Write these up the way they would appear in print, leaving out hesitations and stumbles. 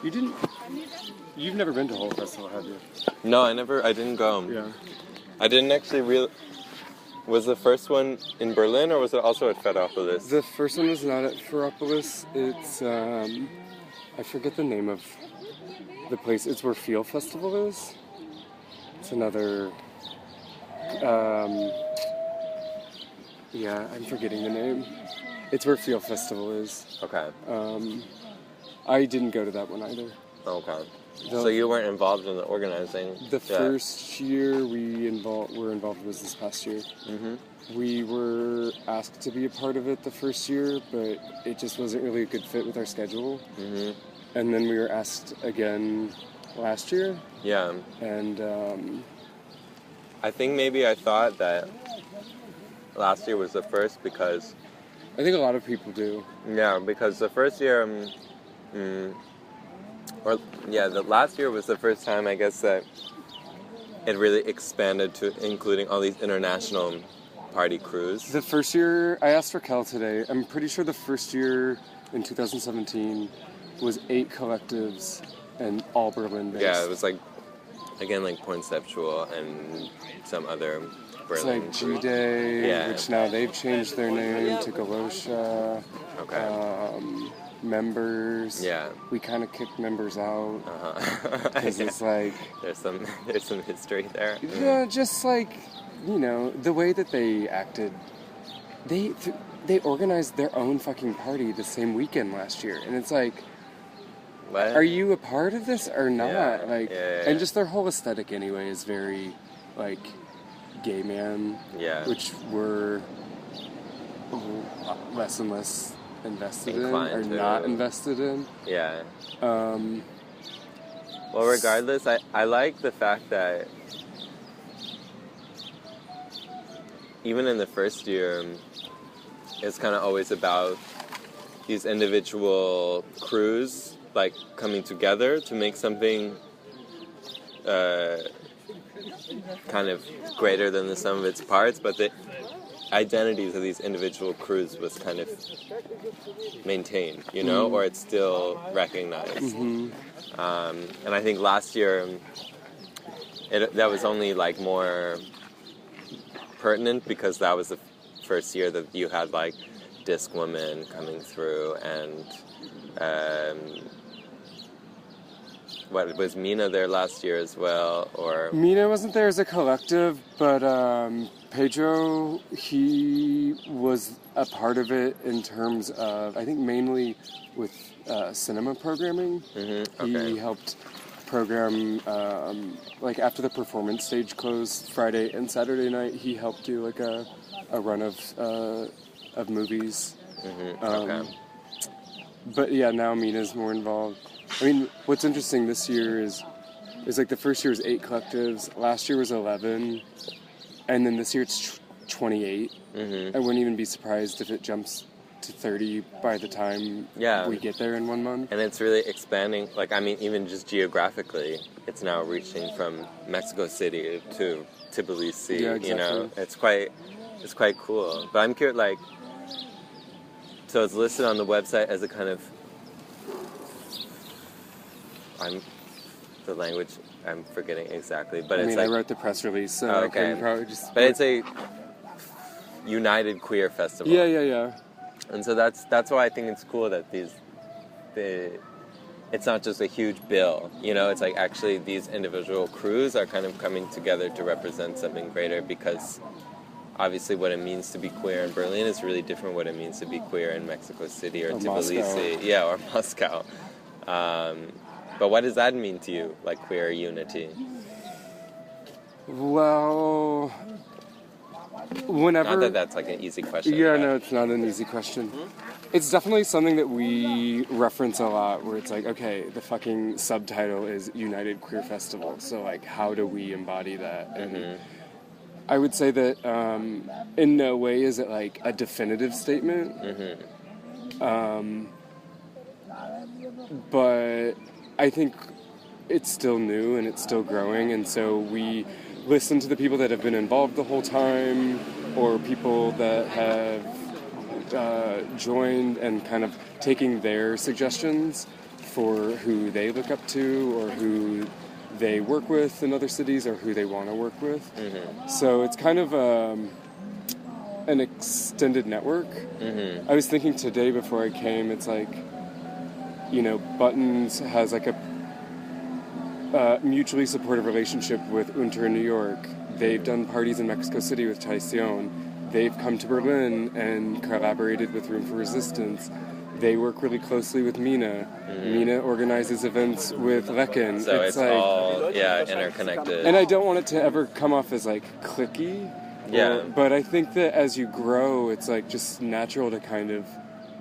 You didn't... You've never been to Whole Festival, have you? No, I didn't go. Yeah. I didn't actually Was the first one in Berlin, or was it also at Ferropolis? The first one was not at Ferropolis. It's, I forget the name of the place. It's where Feel Festival is. It's another, yeah, I'm forgetting the name. It's where Feel Festival is. Okay. I didn't go to that one either. Okay. So you weren't involved in the organizing? The first year were involved was this past year. Mm-hmm. We were asked to be a part of it the first year, but it just wasn't really a good fit with our schedule. Mm-hmm. And then we were asked again last year. Yeah. And I think maybe I thought that last year was the first because... I think a lot of people do. Yeah, because the first year... the last year was the first time, I guess, that it really expanded to including all these international party crews. The first year, I asked Raquel today, I'm pretty sure the first year in 2017 was 8 collectives and all Berlin-based. Yeah, it was like, again, like Poinceptual and some other Berlin. It's like G-Day, yeah. Which now they've changed their name to Galosha. Okay. Members. Yeah. We kind of kicked members out. Because it's like... There's some history there. Yeah, just like, the way that they acted. They organized their own fucking party the same weekend last year. And it's like... What? Are you a part of this or not? Yeah. And just their whole aesthetic anyway is very, like, gay man. Yeah. Which we're less and less invested inclined in or to. not invested in. Yeah. Well, regardless, I like the fact that even in the first year, it's kind of always about these individual crews like coming together to make something kind of greater than the sum of its parts, but the identities of these individual crews was kind of maintained, or it's still recognized. Mm-hmm. And I think last year that was only like more pertinent because that was the first year that you had like Disc Woman coming through and what was Mina there last year as well, or Mina wasn't there as a collective, but Pedro, he was a part of it in terms of, I think mainly with cinema programming. Mm-hmm. Okay. He helped program, like after the performance stage closed Friday and Saturday night, he helped do like a run of movies. Mm-hmm. Okay. But yeah, now Mina's more involved. I mean, what's interesting this year is like the first year was 8 collectives, last year was 11, and then this year it's 28. Mm-hmm. I wouldn't even be surprised if it jumps to 30 by the time we get there in 1 month. And it's really expanding, like, I mean, even just geographically, it's now reaching from Mexico City to Tbilisi, yeah, exactly. It's quite cool. But I'm curious, like, so it's listed on the website as a kind of, I'm forgetting exactly, but it's like... I wrote the press release, so okay. I can probably just... But it's a united queer festival. Yeah. And so that's why I think it's cool that it's not just a huge bill, it's like actually these individual crews are kind of coming together to represent something greater, because obviously what it means to be queer in Berlin is really different what it means to be queer in Mexico City or Tbilisi. Moscow. Yeah, or Moscow. But what does that mean to you, like queer unity? Well, whenever... Not that that's like an easy question. Yeah, no, it's not an easy question. It's definitely something that we reference a lot, where it's like, okay, the fucking subtitle is United Queer Festival, so like, how do we embody that? And I would say that in no way is it like a definitive statement. Mm-hmm. But I think it's still new and it's still growing, and so we listen to the people that have been involved the whole time, or people that have joined and kind of taking their suggestions for who they look up to or who they work with in other cities or who they want to work with. Mm-hmm. So it's kind of an extended network. Mm-hmm. I was thinking today before I came, it's like, you know, Buttons has like a mutually supportive relationship with Unter in New York. They've done parties in Mexico City with Traición. They've come to Berlin and collaborated with Room for Resistance. They work really closely with Mina. Mm-hmm. Mina organizes events with Lecken. So it's like, all, interconnected. And I don't want it to ever come off as like cliquey. Yeah. But I think that as you grow, it's like just natural to kind of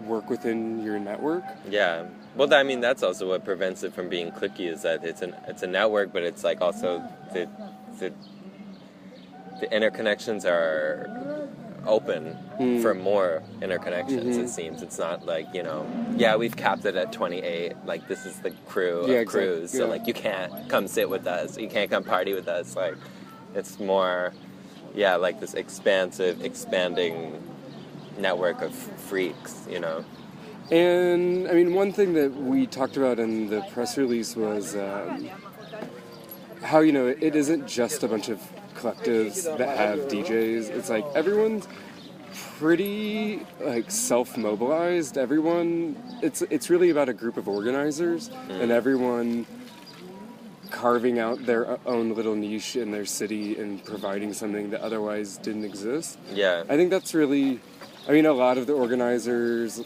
work within your network. Yeah. Well, I mean, that's also what prevents it from being cliquey, is that it's a network, but it's like also the interconnections are open for more interconnections, it seems. It's not like, we've capped it at 28, like this is the crew of crews, so like you can't come sit with us, you can't come party with us, like it's more, like this expansive, expanding network of freaks, And, I mean, one thing that we talked about in the press release was how, it isn't just a bunch of collectives that have DJs. It's like everyone's pretty, like, self-mobilized. Everyone, it's really about a group of organizers and everyone carving out their own little niche in their city and providing something that otherwise didn't exist. Yeah. I think that's really, a lot of the organizers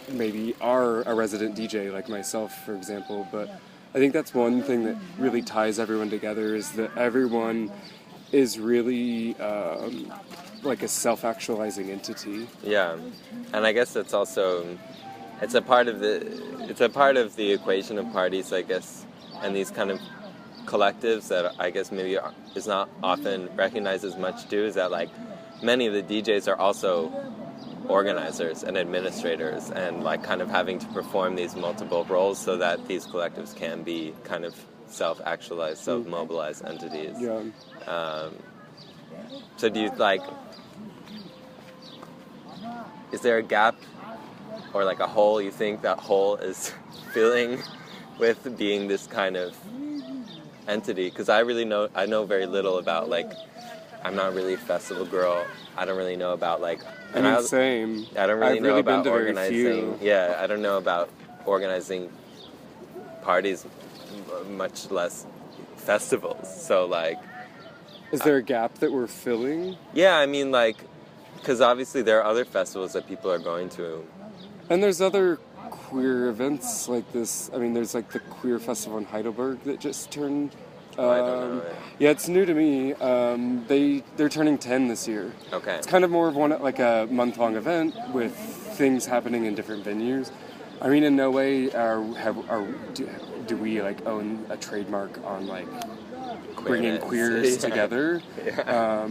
maybe are a resident DJ like myself, for example, but I think that's one thing that really ties everyone together, is that everyone is really like a self-actualizing entity. Yeah, and I guess it's also it's a part of the equation of parties, I guess, and these kind of collectives that I guess maybe is not often recognized as much too, is that like many of the DJs are also organizers and administrators, and like kind of having to perform these multiple roles so that these collectives can be kind of self-actualized, self-mobilized entities. Yeah. So do you is there a gap or like a hole you think that hole is filling with being this kind of entity? Because I know very little about, like, I'm not really a festival girl. I don't really know about Same. I don't really I've know really about been to very organizing. few. Yeah, I don't know about organizing parties, much less festivals. So is there a gap that we're filling? Yeah, I mean, because obviously there are other festivals that people are going to. And there's other queer events like this. I mean, there's like the Queer Festival in Heidelberg that just turned. I don't know. Yeah, it's new to me. They're turning 10 this year. Okay. It's kind of more of like a month-long event with things happening in different venues. I mean, in no way do we own a trademark on bringing queers together. Yeah.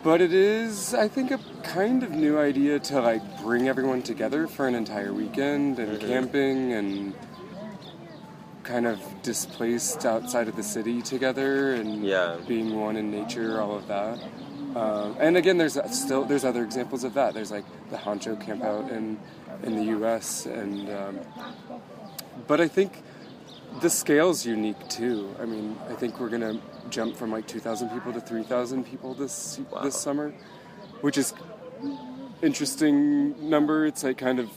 But it is, I think, a kind of new idea to bring everyone together for an entire weekend and camping and kind of displaced outside of the city together and being one in nature, all of that. And again, there's other examples of that. There's the Honcho camp out in the U.S. and but I think the scale's unique too. I mean, I think we're gonna jump from 2,000 people to 3,000 people this summer, which is interesting number. It's kind of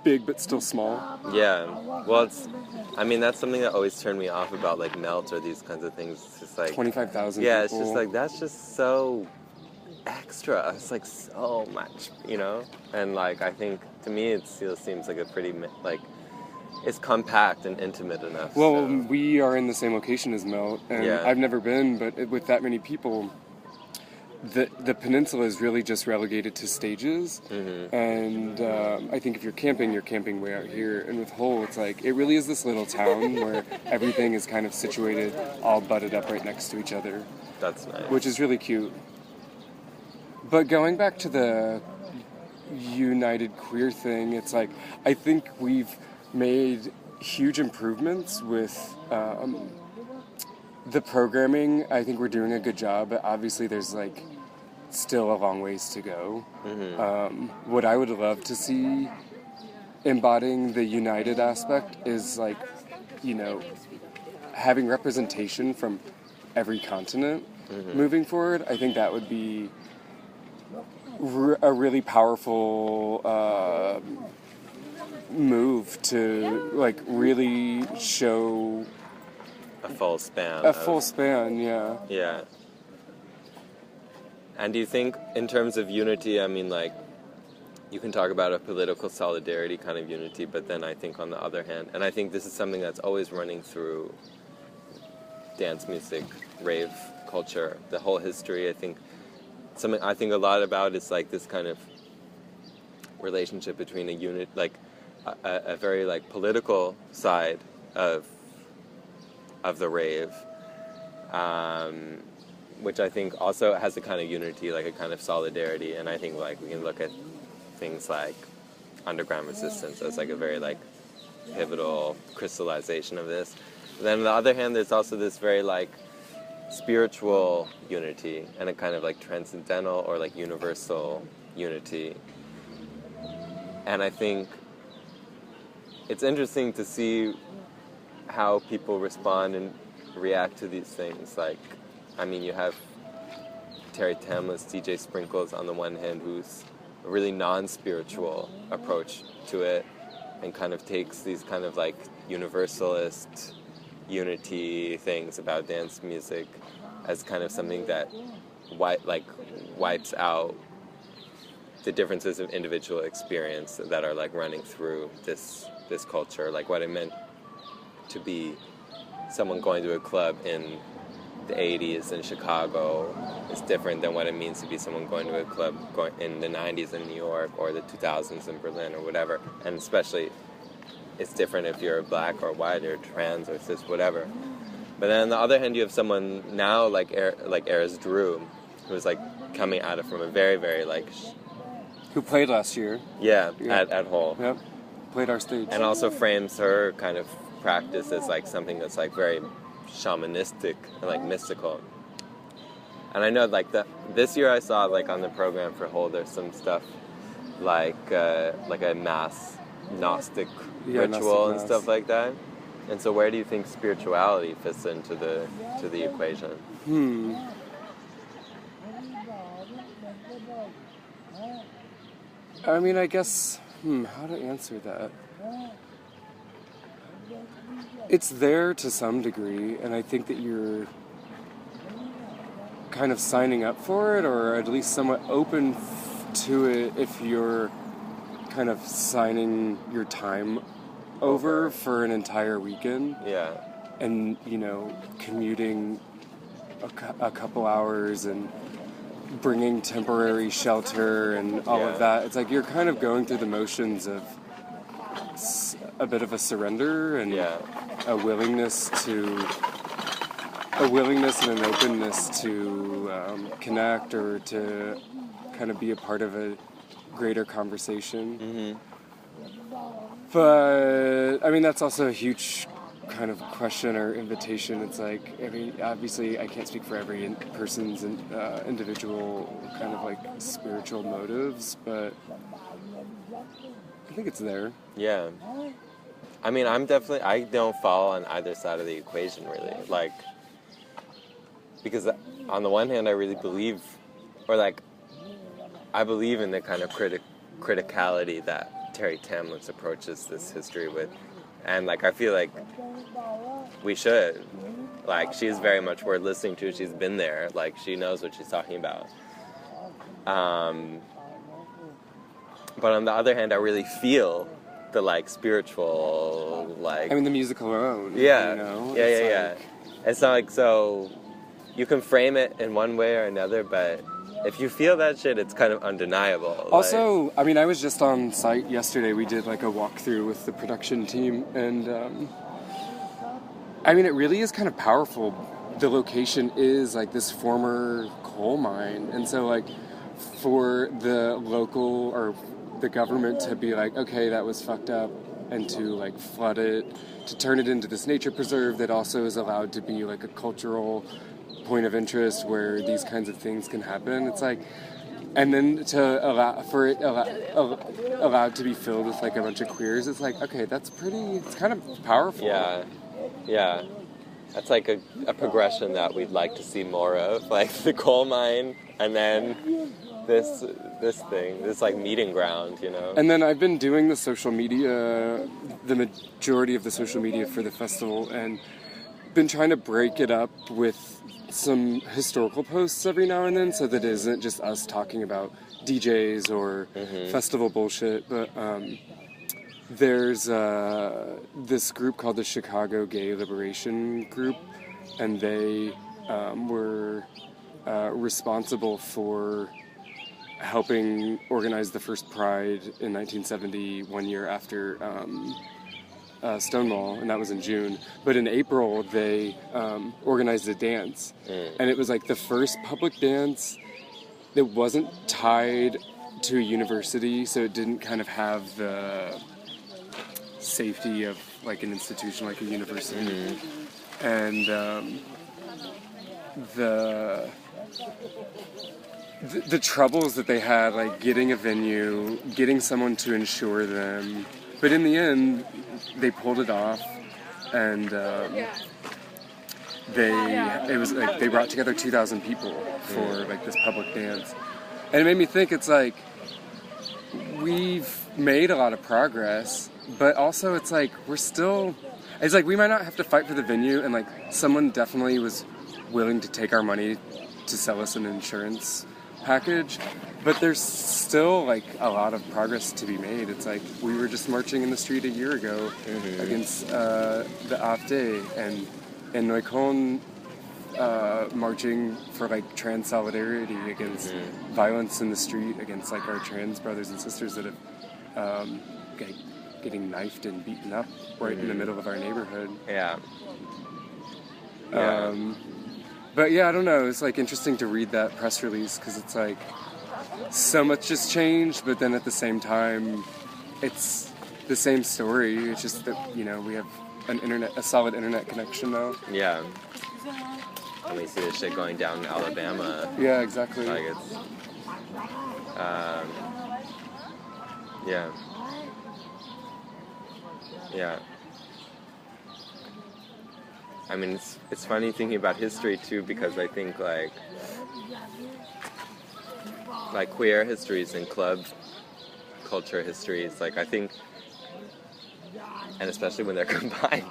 big but still small. Yeah. Well, that's something that always turned me off about Melt or these kinds of things. It's just 25,000 yeah, people. It's just that's just so extra. It's so much, And I think to me it still seems like a pretty it's compact and intimate enough. Well, so. We are in the same location as Melt, and I've never been, but with that many people, the peninsula is really just relegated to stages. And I think if you're camping way out here. And with Hull, it's it really is this little town where everything is kind of situated, all butted up right next to each other. That's nice. Which is really cute. But going back to the United Queer thing, it's I think we've made huge improvements with the programming. I think we're doing a good job, but obviously there's still a long ways to go. What I would love to see embodying the united aspect is like, you know, having representation from every continent moving forward. I think that would be a really powerful move to like really show a full span. Yeah. Yeah. And do you think, in terms of unity, I mean, like, you can talk about a political solidarity kind of unity, but then I think on the other hand, and I think this is something that's always running through dance music, rave culture, the whole history, I think something I think a lot about is like this kind of relationship between a unit, like a very like political side of the rave, which I think also has a kind of unity, like a kind of solidarity, and I think like we can look at things like underground resistance as like a very like pivotal crystallization of this. But then on the other hand, there's also this very like spiritual unity and a kind of like transcendental or like universal unity. And I think it's interesting to see how people respond and react to these things. Like, I mean, you have Terry Tamlis, DJ Sprinkles on the one hand, who's a really non-spiritual approach to it and kind of takes these kind of like universalist unity things about dance music as kind of something that wipes out the differences of individual experience that are like running through this culture, like what it meant to be someone going to a club in the 80s in Chicago is different than what it means to be someone going to a club in the 90s in New York or the 2000s in Berlin or whatever. And especially it's different if you're black or white or trans or cis, whatever. But then on the other hand, you have someone now like Eris Drew, who's like coming at it from a very, very like... Who played last year. Yeah. At Hull. Yep, played our stage. And also frames her kind of practice as like something that's like very shamanistic and like mystical. And I know like this year I saw like on the program for Hull there's some stuff like a mass Gnostic ritual and stuff like that. And so where do you think spirituality fits into the equation? I mean, I guess how to answer that. It's there to some degree, and I think that you're kind of signing up for it, or at least somewhat open to it if you're kind of signing your time over for an entire weekend. Yeah. And, you know, commuting a couple hours and bringing temporary shelter and all of that. It's like you're kind of going through the motions of a bit of a surrender and a willingness and an openness to connect or to kind of be a part of a greater conversation. But I mean, that's also a huge kind of question or invitation. It's like, I mean, obviously I can't speak for every person's individual kind of like spiritual motives, but I think it's there. Yeah. I mean, I don't fall on either side of the equation, really. Like, because on the one hand, I really believe, or like, I believe in the kind of criticality that Terry Tamlis approaches this history with. And like, I feel like we should. Like, she's very much worth listening to. She's been there. Like, she knows what she's talking about. But on the other hand, I really feel the like spiritual, like, I mean, the music alone. Yeah. You know? Yeah. It's not like, so you can frame it in one way or another, but if you feel that shit, it's kind of undeniable. Also, like, I mean, I was just on site yesterday. We did like a walkthrough with the production team, and I mean, it really is kind of powerful. The location is like this former coal mine, and so like for the local or the government to be like, okay, that was fucked up, and to like flood it, to turn it into this nature preserve that also is allowed to be like a cultural point of interest where these kinds of things can happen. It's like, and then to allow for it allowed to be filled with like a bunch of queers, it's like, okay, it's kind of powerful. Yeah. That's like a progression that we'd like to see more of, like the coal mine, and then this thing, this like meeting ground, you know. And then I've been doing the social media, the majority of the social media for the festival, and been trying to break it up with some historical posts every now and then, so that it isn't just us talking about DJs or festival bullshit, but there's this group called the Chicago Gay Liberation Group, and they were responsible for helping organize the first Pride in 1970, 1 year after Stonewall, and that was in June. But in April, they organized a dance, and it was like the first public dance that wasn't tied to a university, so it didn't kind of have the safety of like an institution like a university. And the troubles that they had, like getting a venue, getting someone to insure them, but in the end they pulled it off, and they brought together 2,000 people for like this public dance, and it made me think, it's like we've made a lot of progress, but also it's like we might not have to fight for the venue, and like someone definitely was willing to take our money to sell us an insurance package, but there's still like a lot of progress to be made. It's like we were just marching in the street a year ago against the AfD, and in Neukölln marching for like trans solidarity against violence in the street against like our trans brothers and sisters that have getting knifed and beaten up right in the middle of our neighborhood. But yeah, I don't know, it's like interesting to read that press release, because it's like so much has changed, but then at the same time it's the same story. It's just that, you know, we have a solid internet connection now. Yeah. And we see this shit going down in Alabama. Yeah, exactly. Like it's yeah. I mean, it's funny thinking about history too, because I think like queer histories and club culture histories, like I think, and especially when they're combined.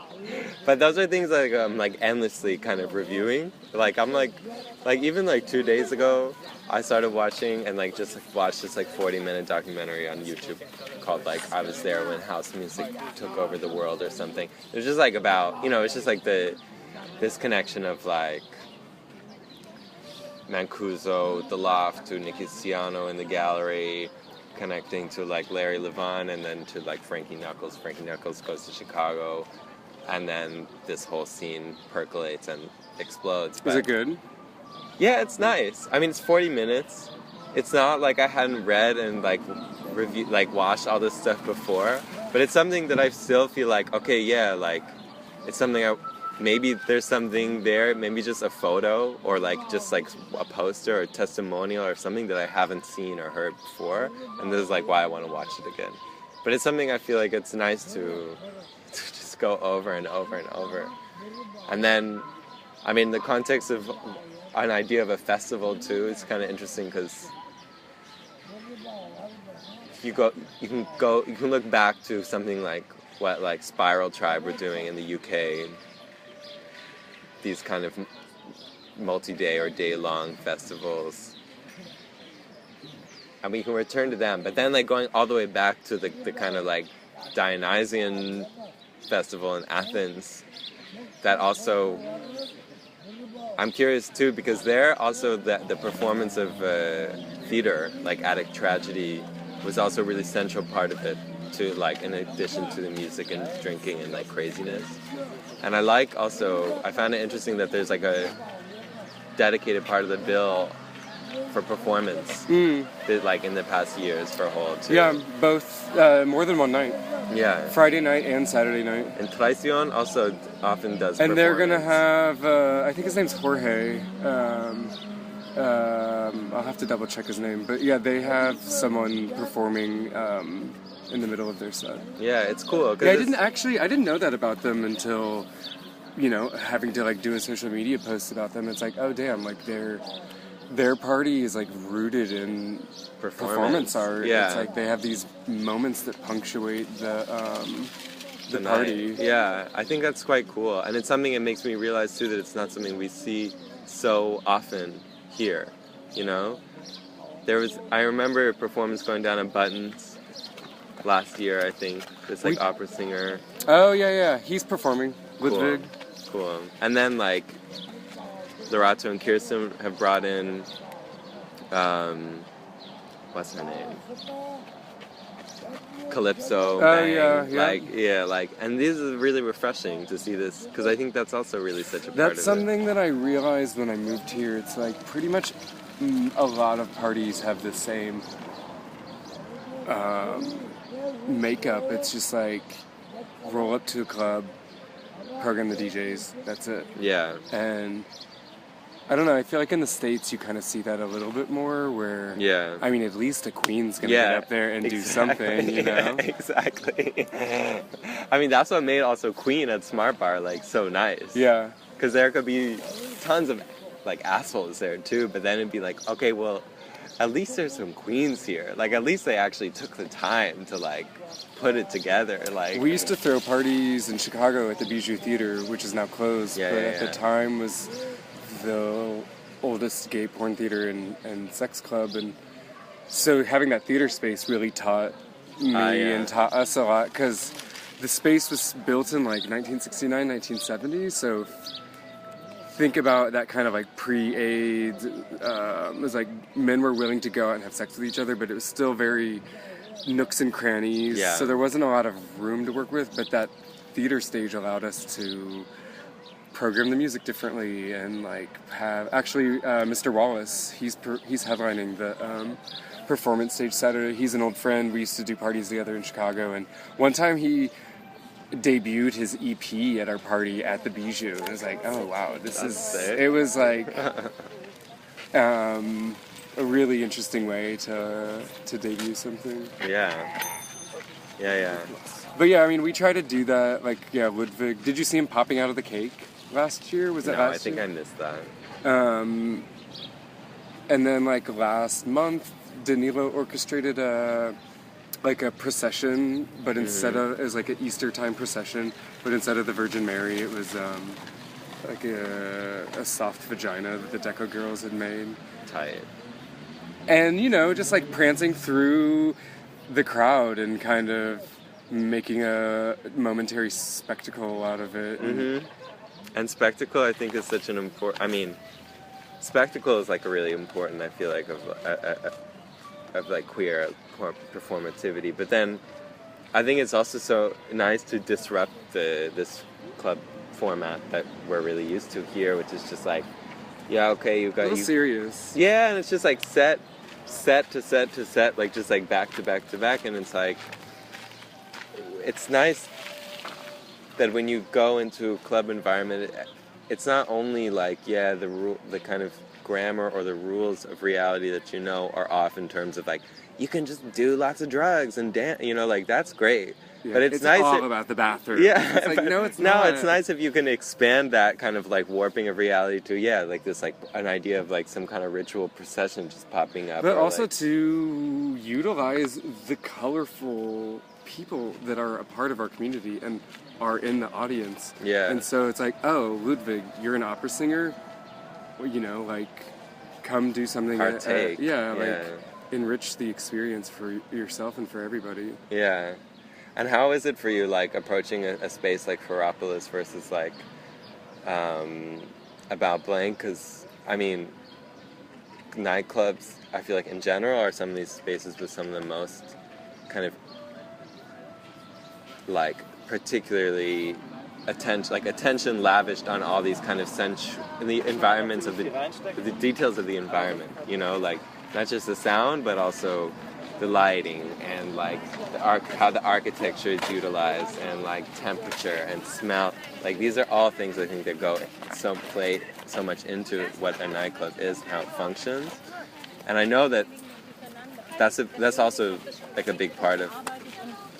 But those are things like I'm like endlessly kind of reviewing. Like I'm like even like 2 days ago, I started watching and like just like watched this like 40-minute documentary on YouTube called like I Was There When House Music Took Over the World or something. It was just like about, you know, it's just like this connection of like Mancuso, the Loft, to Nicky Ciano in the gallery, connecting to like Larry Levan, and then to like Frankie Knuckles. Frankie Knuckles goes to Chicago, and then this whole scene percolates and explodes. Is it good? Yeah, it's nice. I mean, it's 40 minutes. It's not like I hadn't read and like watched all this stuff before, but it's something that I still feel like, okay, yeah, like it's something maybe there's something there, maybe just a photo or like just like a poster or a testimonial or something that I haven't seen or heard before, and this is like why I want to watch it again. But it's something I feel like it's nice to just go over and over and over. And then, I mean, the context of an idea of a festival too is kind of interesting, because you can look back to something like what like Spiral Tribe were doing in the UK, these kind of multi-day or day-long festivals, and we can return to them. But then like going all the way back to the kind of like Dionysian festival in Athens, that also I'm curious too, because there also the performance of theater, like Attic Tragedy, was also a really central part of it too, like in addition to the music and drinking and like craziness. And I found it interesting that there's like a dedicated part of the bill for performance, like in the past years for Hole too. Yeah, both, more than one night. Yeah. Friday night and Saturday night. And Traición also often does and they're going to have, I think his name's Jorge, I'll have to double check his name, but yeah, they have someone performing in the middle of their set. Yeah, it's cool. Yeah, I didn't know that about them until, having to like do a social media post about them. It's like, oh damn, like their party is like rooted in performance art. Yeah. It's like they have these moments that punctuate the party. Yeah, I think that's quite cool. And it's something that makes me realize too that it's not something we see so often here, I remember a performance going down at Buttons last year, I think. This opera singer. Oh yeah, he's performing with Vig. Cool. And then like Lorato and Kirsten have brought in what's her name? Calypso. Oh yeah. And this is really refreshing to see this, because I think that's also really such a part of it. That's something that I realized when I moved here. It's like pretty much a lot of parties have the same makeup. It's just like roll up to a club, program the DJs, that's it. Yeah. And I don't know, I feel like in the States you kind of see that a little bit more, where, I mean, at least a queen's going to get up there and do something, Exactly. I mean, that's what made also Queen at Smart Bar, like, so nice. Yeah. Because there could be tons of, like, assholes there, too, but then it'd be like, okay, well, at least there's some queens here. Like, at least they actually took the time to, like, put it together. Like, we used to throw parties in Chicago at the Bijou Theater, which is now closed, but at the time was the oldest gay porn theater and sex club, and so having that theater space really taught me and taught us a lot, because the space was built in like 1969, 1970, so think about that kind of like pre-AIDS. It was like men were willing to go out and have sex with each other, but it was still very nooks and crannies, so there wasn't a lot of room to work with, but that theater stage allowed us to program the music differently, and like have Mr. Wallace, he's headlining the performance stage Saturday. He's an old friend. We used to do parties together in Chicago, and one time he debuted his EP at our party at the Bijou. It was like, oh wow, it was like a really interesting way to debut something. Yeah. But yeah, I mean, we try to do that. Like, Ludwig. Did you see him popping out of the cake last year? Was that last year? I think I missed that. And then like last month, Danilo orchestrated a procession, but instead of, it was like an Easter time procession, but instead of the Virgin Mary, it was like a soft vagina that the Deco girls had made. Tight. And just like prancing through the crowd and kind of making a momentary spectacle out of it. And spectacle, I think, is such an important. I mean, spectacle is like a really important. I feel like of like queer performativity. But then, I think it's also so nice to disrupt this club format that we're really used to here, which is just like, you got serious. Yeah, and it's just like set to set to set, like just like back to back to back, and it's like, it's nice that when you go into a club environment, it's not only like, the kind of grammar or the rules of reality that are off in terms of like, you can just do lots of drugs and dance, like that's great. Yeah, but it's nice all about the bathroom. Yeah, it's like, no, it's not. No, it's nice if you can expand that kind of like warping of reality to like this, like an idea of like some kind of ritual procession just popping up. But also to utilize the colorful people that are a part of our community and are in the audience. Yeah. And so it's like, oh, Ludwig, you're an opera singer. Well, like, come do something. Partake. Enrich the experience for yourself and for everybody. Yeah. And how is it for you, like, approaching a space like Ferropolis versus, like, About Blank? Because, I mean, nightclubs, I feel like, in general, are some of these spaces with some of the most kind of, like, particularly attention lavished on all these kind of the environments of the details of the environment, like, not just the sound, but also the lighting and like how the architecture is utilized and like temperature and smell. Like these are all things I think that play so much into what a nightclub is and how it functions. And I know that that's also like a big part of,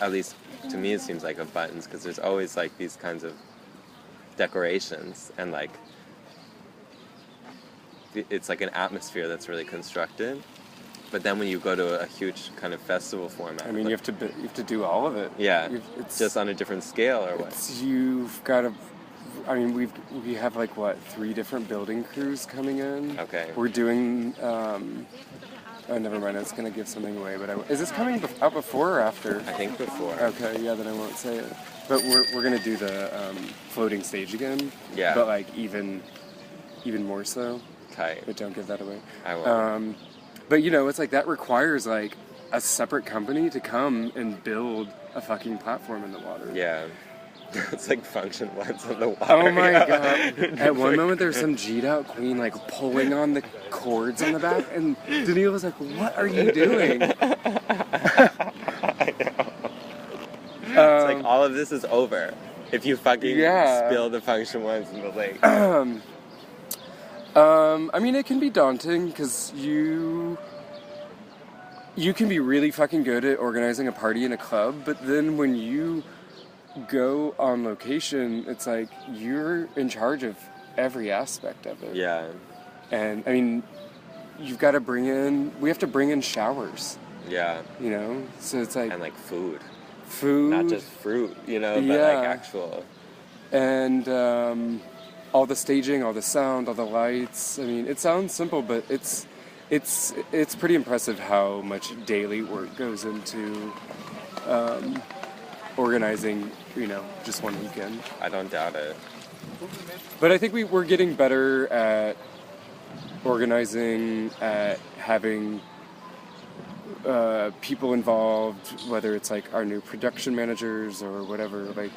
at least to me it seems like, of Buttons, because there's always like these kinds of decorations and like it's like an atmosphere that's really constructed. But then when you go to a huge kind of festival format, I mean, you have to do all of it. Yeah, it's just on a different scale, or what? You've got to. I mean, we have like 3 different building crews coming in. Okay. We're doing. Oh, never mind. I was gonna give something away, but is this coming out before or after? I think before. Okay, yeah, then I won't say it. But we're gonna do the floating stage again. Yeah. But like even more so. Tight. But don't give that away. I won't. But it's like that requires like a separate company to come and build a fucking platform in the water. Yeah. It's like Function Ones on the water. Oh my god. At one moment there's some G'd out queen like pulling on the cords on the back, and Danielle was like, "What are you doing?" I know. It's like all of this is over if you fucking spill the Function Ones in the lake. I mean, it can be daunting because you can be really fucking good at organizing a party in a club, but then when you go on location, it's like you're in charge of every aspect of it. Yeah. And I mean, we have to bring in showers. Yeah. So it's like... And like food. Not just fruit, but like actual... And all the staging, all the sound, all the lights. I mean, it sounds simple, but it's pretty impressive how much daily work goes into organizing, just one weekend. I don't doubt it. But I think we're getting better at organizing, at having people involved, whether it's like our new production managers or whatever, like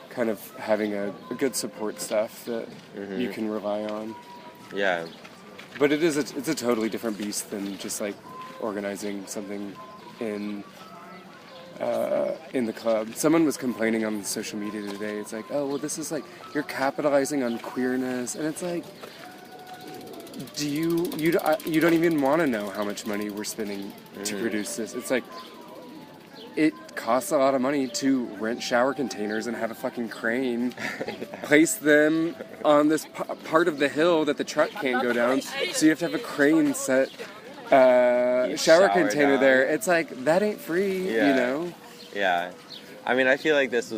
kind of having a good support staff that you can rely on. Yeah. But it's a totally different beast than just like organizing something in the club. Someone was complaining on social media today. It's like, oh, well, this is like you're capitalizing on queerness, and it's like, you don't even want to know how much money we're spending to produce this. It's like it costs a lot of money to rent shower containers and have a fucking crane place them on this part of the hill that the truck can't go down. So you have to have a crane set shower container down there. It's like, that ain't free, Yeah. I mean, I feel like this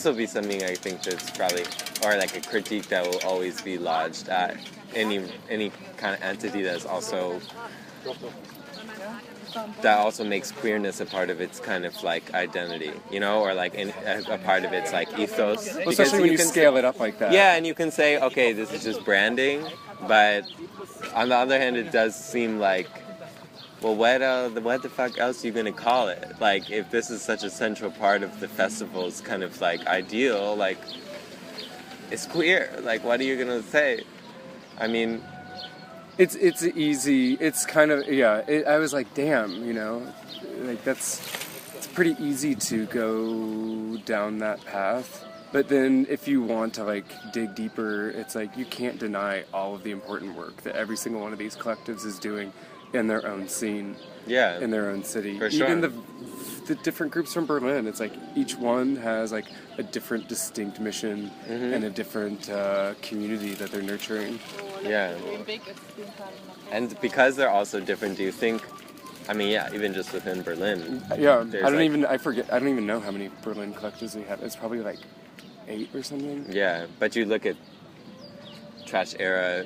will be something I think that's probably, or like a critique that will always be lodged at any kind of entity that also makes queerness a part of its kind of like identity, or like a part of its like ethos. Well, especially when you scale it up like that. Yeah, and you can say, okay, this is just branding, but on the other hand, it does seem like, well, what the fuck else are you gonna call it? Like, if this is such a central part of the festival's kind of like ideal, like, it's queer. Like, what are you gonna say? I mean, it's easy. It's kind of I was like, damn, like it's pretty easy to go down that path. But then if you want to like dig deeper, it's like you can't deny all of the important work that every single one of these collectives is doing in their own scene, in their own city. For sure. Even the different groups from Berlin, it's like each one has like a different distinct mission and a different community that they're nurturing. Yeah. And because they're also different, do you think, I mean, even just within Berlin. Yeah, I don't even know how many Berlin collectives we have. It's probably like 8 or something. Yeah, but you look at Trash Era,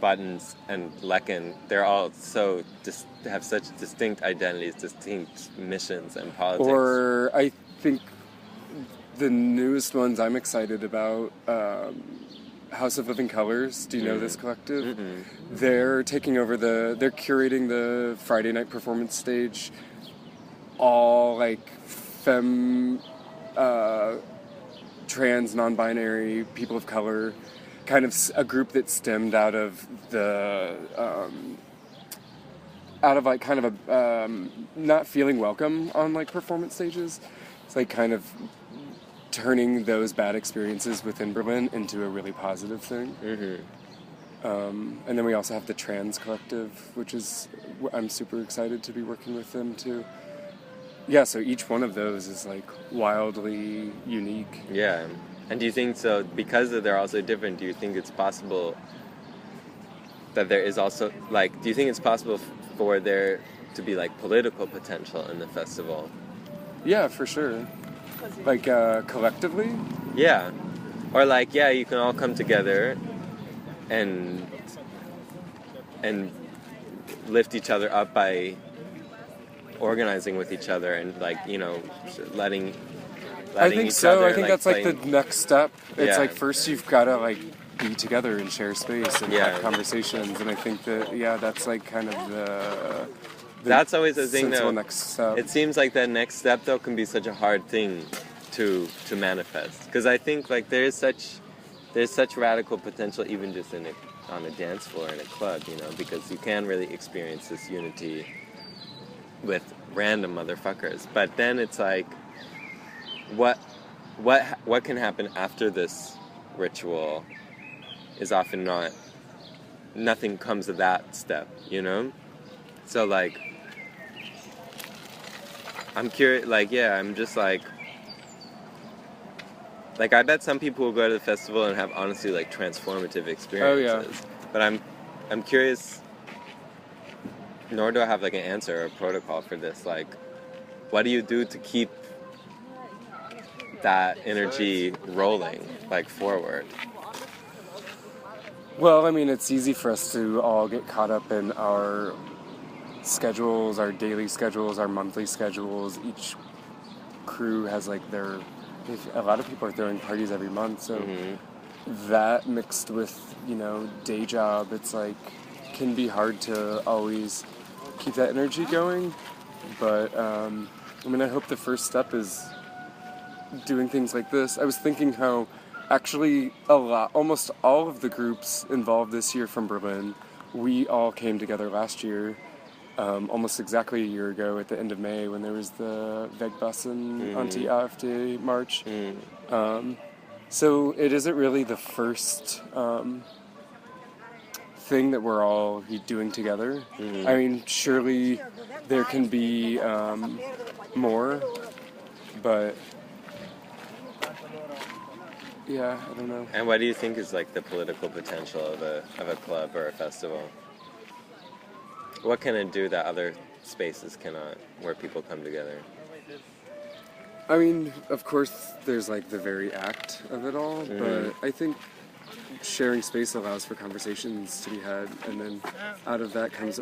Buttons, and Lecken, they're all have such distinct identities, distinct missions and politics. Or I think the newest ones I'm excited about, House of Living Colors. Do you know this collective? Mm-hmm. They're taking over they're curating the Friday night performance stage, all like femme, trans, non-binary, people of color, kind of a group that stemmed out of the out of like kind of a not feeling welcome on like performance stages. It's like kind of turning those bad experiences within Berlin into a really positive thing. And then we also have the Trans Collective, which is, I'm super excited to be working with them too. Yeah, so each one of those is like wildly unique. Yeah. And do you think so, because they're also different, do you think it's possible that there is also, like, do you think it's possible for there to be like political potential in the festival? Yeah, for sure. Like collectively? Yeah. Or like, yeah, you can all come together and lift each other up by organizing with each other and like, you know, letting I think each so. other, I think that's like the playing. next step. It's Yeah. like first you've got to like be together and share space and Yeah. have conversations. And I think that that's like kind of the That's always the thing, sensible though. next step. It seems like that next step, though, can be such a hard thing to manifest. Because I think like there's such radical potential even just on a dance floor in a club, you know, because you can really experience this unity with random motherfuckers. But then it's like, what can happen after this ritual is often nothing comes of that step, you know? So like, I'm curious, like, yeah, I'm just like, I bet some people will go to the festival and have honestly like transformative experiences. Oh, yeah. But I'm curious, nor do I have like an answer or a protocol for this. Like, what do you do to keep that energy rolling, like, forward? Well, I mean, it's easy for us to all get caught up in our schedules, our daily schedules, our monthly schedules. Each crew has like a lot of people are throwing parties every month, so that mixed with, you know, day job, it's like can be hard to always keep that energy going. But I mean, I hope the first step is doing things like this. I was thinking how actually almost all of the groups involved this year from Berlin, we all came together last year, almost exactly a year ago at the end of May when there was the Wegbussen Anti-AfD March. So it isn't really the first thing that we're all doing together. I mean, surely there can be more, but yeah, I don't know. And what do you think is like the political potential of a club or a festival? What can it do that other spaces cannot, where people come together? I mean, of course, there's like the very act of it all, but I think sharing space allows for conversations to be had, and then out of that comes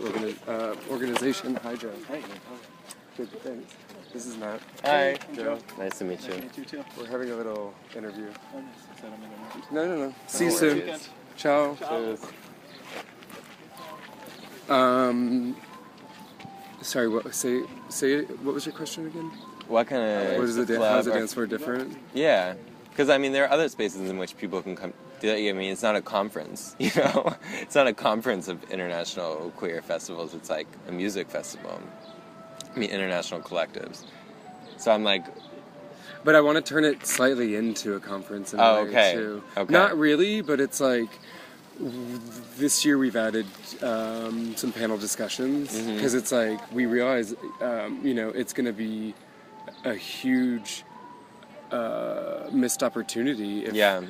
organization. Hi, Joe. Hey. Good, thanks. This is Matt. Hi. Joe. Nice to meet you. Meet you too. We're having a little interview. Oh, No. See you No soon. worries. Ciao. Cheers. Sorry, say what was your question again? What kind of What is the club how's the or- dance floor different? Yeah, because I mean there are other spaces in which people can come. I mean, it's not a conference, you know. It's not a conference of international queer festivals. It's like a music festival. I mean, international collectives. So I'm like, But I want to turn it slightly into a conference in a way okay. too. Okay. Not really, but it's like this year we've added some panel discussions because it's like we realize, you know, it's going to be a huge missed opportunity if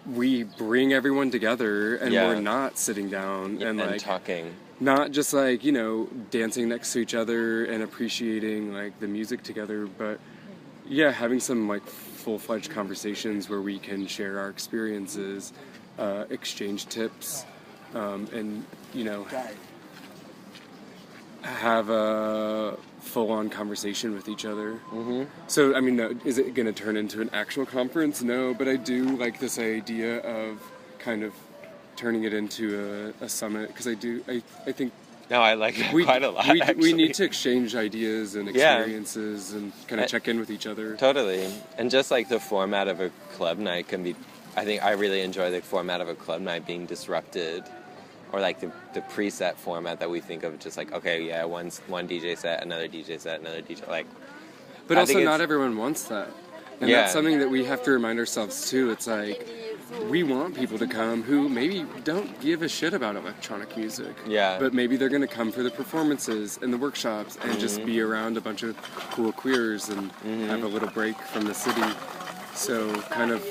we bring everyone together and we're not sitting down and like talking. Not just like, you know, dancing next to each other and appreciating like the music together, but yeah, having some like full-fledged conversations where we can share our experiences, exchange tips, and, you know, have a full-on conversation with each other. So, I mean, no, is it going to turn into an actual conference? No, but I do like this idea of kind of turning it into a summit, because I think No, I like that quite a lot. we actually. need to exchange ideas and experiences and kind of check in with each other. Totally. And just like the format of a club night can be, I think I really enjoy the format of a club night being disrupted or like the preset format that we think of, just like, okay, yeah, one DJ set, another DJ set, another DJ, like. But also, not everyone wants that. And that's something that we have to remind ourselves, too. It's like, we want people to come who maybe don't give a shit about electronic music. Yeah. But maybe they're going to come for the performances and the workshops and just be around a bunch of cool queers and have a little break from the city. So, kind of...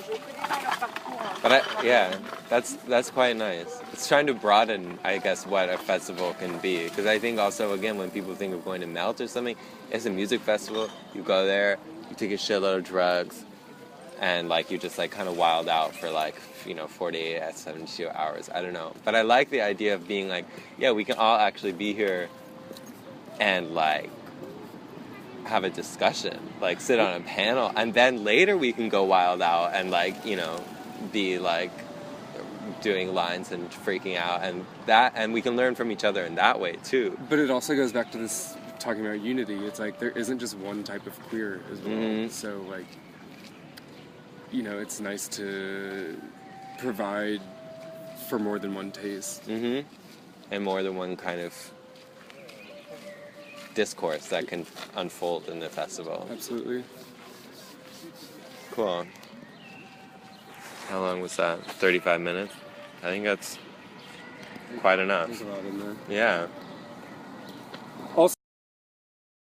But that's quite nice. It's trying to broaden, I guess, what a festival can be. Because I think also, again, when people think of going to Melt or something, it's a music festival. You go there, you take a shitload of drugs, and like you just like kind of wild out for like, 48 at 72 hours. I don't know. But I like the idea of being like, yeah, we can all actually be here and like have a discussion, like sit on a panel, and then later we can go wild out and like, be like doing lines and freaking out, and we can learn from each other in that way too. But it also goes back to this talking about unity. It's like there isn't just one type of queer as well. So like, it's nice to provide for more than one taste. And more than one kind of discourse that can unfold in the festival. Absolutely. Cool. How long was that? 35 minutes? I think that's quite enough. There's a lot in there. Yeah.